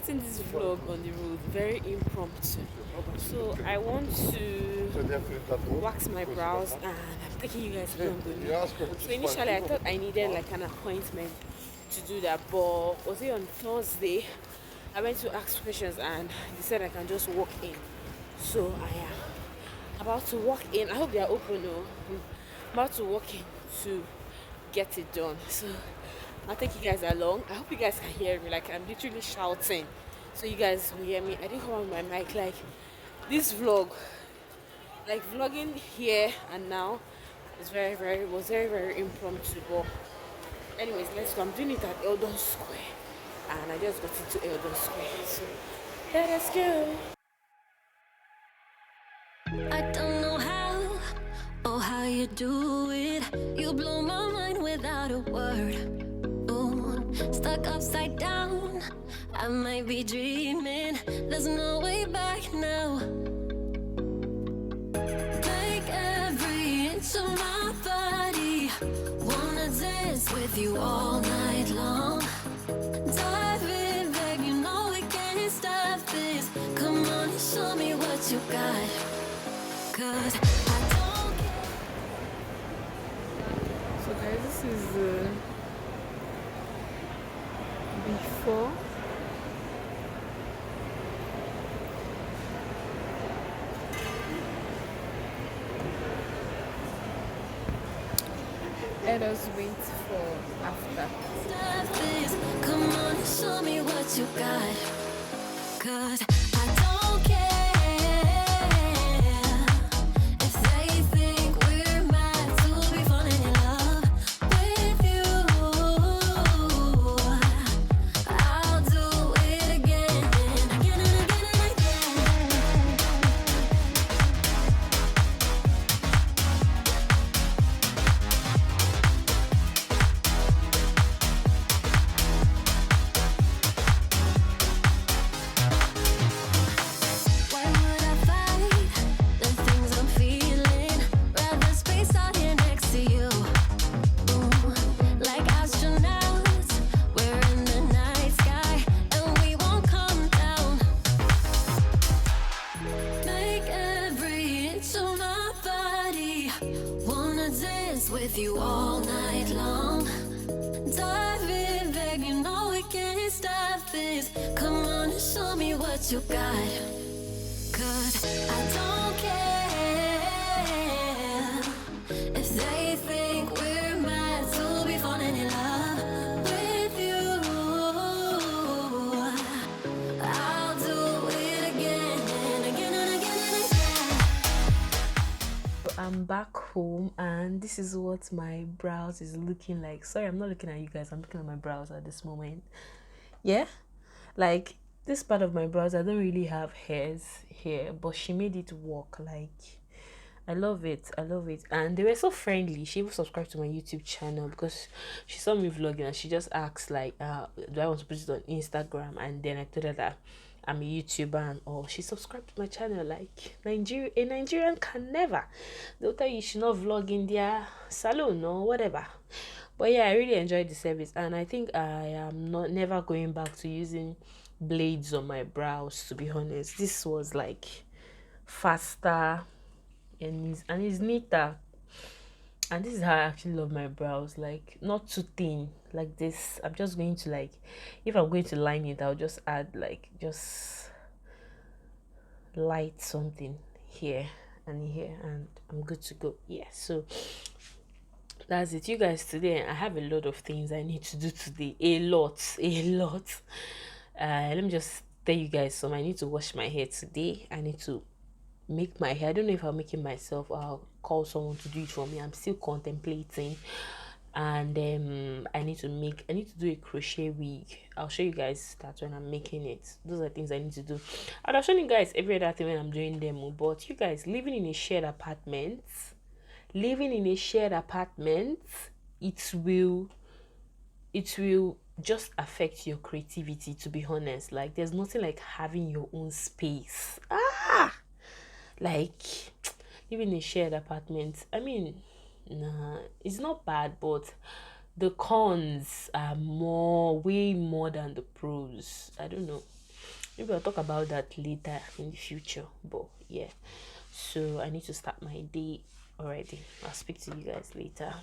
starting this vlog on the road, very impromptu. So I want to wax my brows and I'm taking you guys along with me. So initially I thought I needed like an appointment to do that, but was it on Thursday? I went to ask questions and they said I can just walk in. So I am about to walk in. I hope they are open though. I'm about to walk in to get it done. So I'll take you guys along. I hope you guys can hear me. Like I'm literally shouting, so you guys will hear me. I didn't come on my mic. Like this vlog, like vlogging here and now, is very impromptu. But anyways, let's go. I'm doing it at Eldon Square, and I just got into Eldon Square. So let us go. I don't know how or how you do it. You blow my mind without a word. Ooh, stuck upside down. I might be dreaming. There's no way back now. Take every inch of my body. Wanna dance with you all night long. Dive in, babe, you know we can't stop this. Come on and show me what you got. Cause I don't care. So guys, this is before. Let us wait for after. Stop this. Come on and show me what you got. Cause I don't care if they think we're mad to be falling in love with you. I'll do it again and again and again and again. Why would I fight the things I'm feeling? Rather space out here next to you. Ooh, like astronauts, we're in the night sky and we won't come down. Make every inch of my body wanna dance with you all night long. Dive in, babe, you know we can't stop this. Come on and show me what you got. Cause I don't care if they think we're mad to be falling in love with you. I'll do it again and again and again and again. I'm back home and this is what my brows is looking like. Sorry, I'm not looking at you guys, I'm looking at my brows at this moment. Yeah, like this part of my brows, I don't really have hairs here, but she made it work. Like I love it, and they were so friendly. She even subscribed to my YouTube channel because she saw me vlogging and she just asked like do I want to put it on Instagram, and then I told her that I'm a YouTuber and all. She subscribed to my channel. Like a Nigerian can never. They'll tell you should not vlog in their salon or whatever. But yeah, I really enjoyed the service, and I think I am not never going back to using blades on my brows, to be honest. This was like faster and it's neater. And this is how I actually love my brows, like not too thin like this. I'm just going to, like, if I'm going to line it, I'll just add like just light something here and here and I'm good to go. Yeah, so that's it, you guys. Today I have a lot of things I need to do today. A lot. Let me just tell you guys some. I need to wash my hair today. I need to make my hair. I don't know if I'll make it myself or I'll call someone to do it for me. I'm still contemplating. And I need to do a crochet wig. I'll show you guys that when I'm making it. Those are things I need to do. I'll show you guys every other thing when I'm doing them. But you guys, living in a shared apartment, it will just affect your creativity, to be honest. Like there's nothing like having your own space. Like living in a shared apartment, I mean, nah, it's not bad, but the cons are way more than the pros. I don't know. maybe I'll talk about that later in the future. But yeah, so I need to start my day already. I'll speak to you guys later.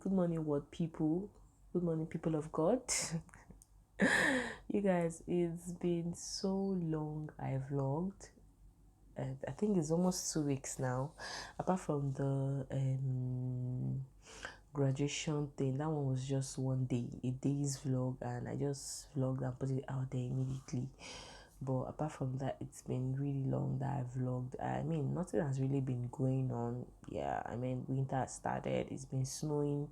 Good morning, world people. Good morning, people of God. You guys, it's been so long I vlogged. I think it's almost 2 weeks now. Apart from the graduation thing, that one was just one day, a day's vlog, and I just vlogged and put it out there immediately. But apart from that, it's been really long that I vlogged. I mean, nothing has really been going on. Yeah, I mean, winter started. It's been snowing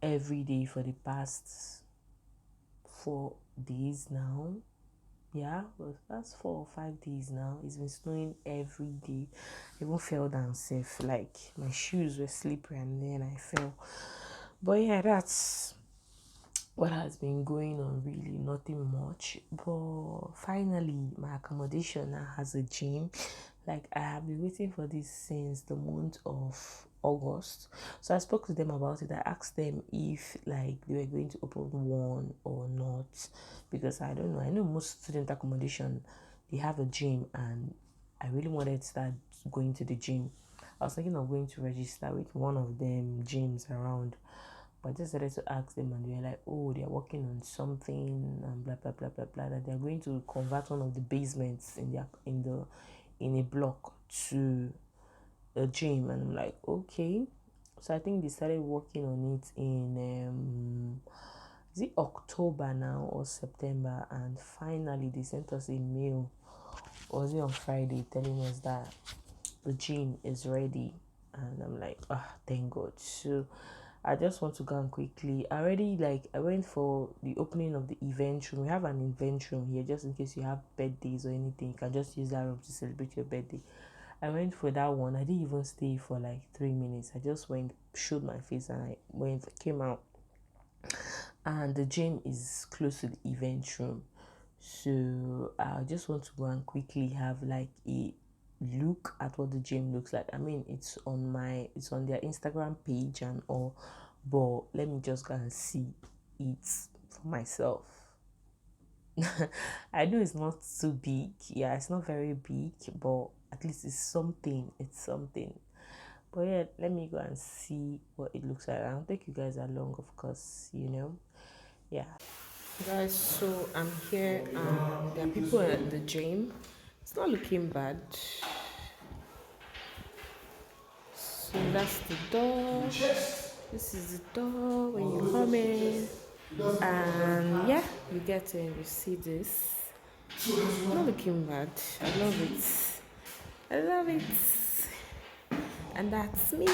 every day for the past 4 days now. Yeah, but that's 4 or 5 days now. It's been snowing every day. I even fell down safe. Like my shoes were slippery and then I fell. But yeah, that's what has been going on. Really nothing much, but finally my accommodation now has a gym. Like I have been waiting for this since the month of August. So I spoke to them about it. I asked them if like they were going to open one or not, because I don't know. I know most student accommodation they have a gym, and I really wanted to start going to the gym. I was thinking of going to register with one of them gyms around, but I just decided to ask them, and they were like, oh, they're working on something and blah blah blah blah blah, that they're going to convert one of the basements in a block to a gym. And I'm like, okay. So I think they started working on it in is it October now or September, and finally they sent us a mail, or was it on Friday, telling us that the gym is ready. And I'm like, thank God. So I just want to go and quickly. I went for the opening of the event room. We have an event room here, just in case you have birthdays or anything. You can just use that room to celebrate your birthday. I went for that one. I didn't even stay for like 3 minutes. I just went, showed my face, and I went, came out. And the gym is close to the event room. So I just want to go and quickly have like a look at what the gym looks like. I mean, it's on their Instagram page and all, but let me just go and see it for myself. I know it's not too big. Yeah, it's not very big, but at least it's something. It's something. But yeah, let me go and see what it looks like. I'll take you guys along, of course, Yeah. Guys, so I'm here and there are people at the gym. It's not looking bad. So that's the door. This is the door when you come in. And yeah, you get in, you see this. Not looking bad. I love it. I love it. And that's me.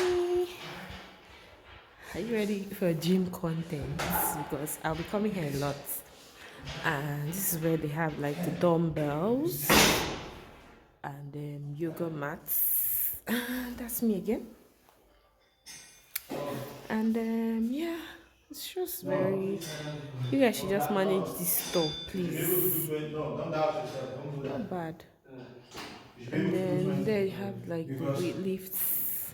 Are you ready for gym content? Because I'll be coming here a lot. And this is where they have like the dumbbells and yoga mats. And that's me again. And yeah, it's just very. You guys should just manage this store, please. No, don't doubt yourself. Don't do Not that. bad. You should be And able to do then there you 20 have like the because weight lifts.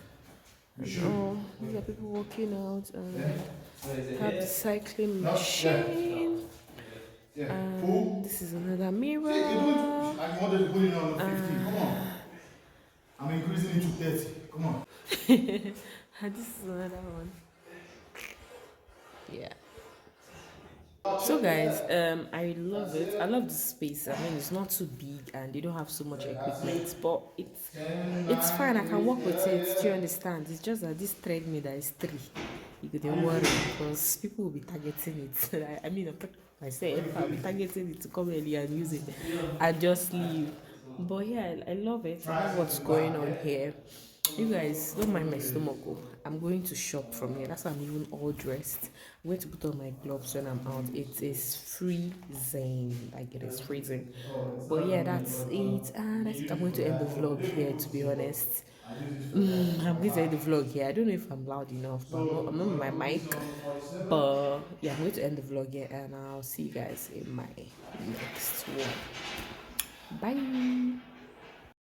you And should. oh, these are people working out and Yeah. have the cycling No, machine. yeah. And this is another mirror. See, you don't. I wanted to put it on 15. Come on. I'm increasing it to 30. Come on. And this is another one. Yeah. So guys, I love it. I love the space. I mean, it's not too big and they don't have so much equipment, but it's fine. I can work with it. Do you understand? It's just that this treadmill that is 3, you could worry because people will be targeting it. I mean, I'm talking myself. I'll be targeting it to come early and use it and just leave. But yeah, I love it. I love what's going on here. You guys don't mind my stomach. Oh. I'm going to shop from here. That's why I'm even all dressed. I'm going to put on my gloves when I'm out. It is freezing. Like it is freezing. But yeah, that's it. And I think I'm going to end the vlog here, to be honest. I'm going to end the vlog here. I don't know if I'm loud enough, but I'm not on my mic. But yeah, I'm going to end the vlog here and I'll see you guys in my next one. Bye.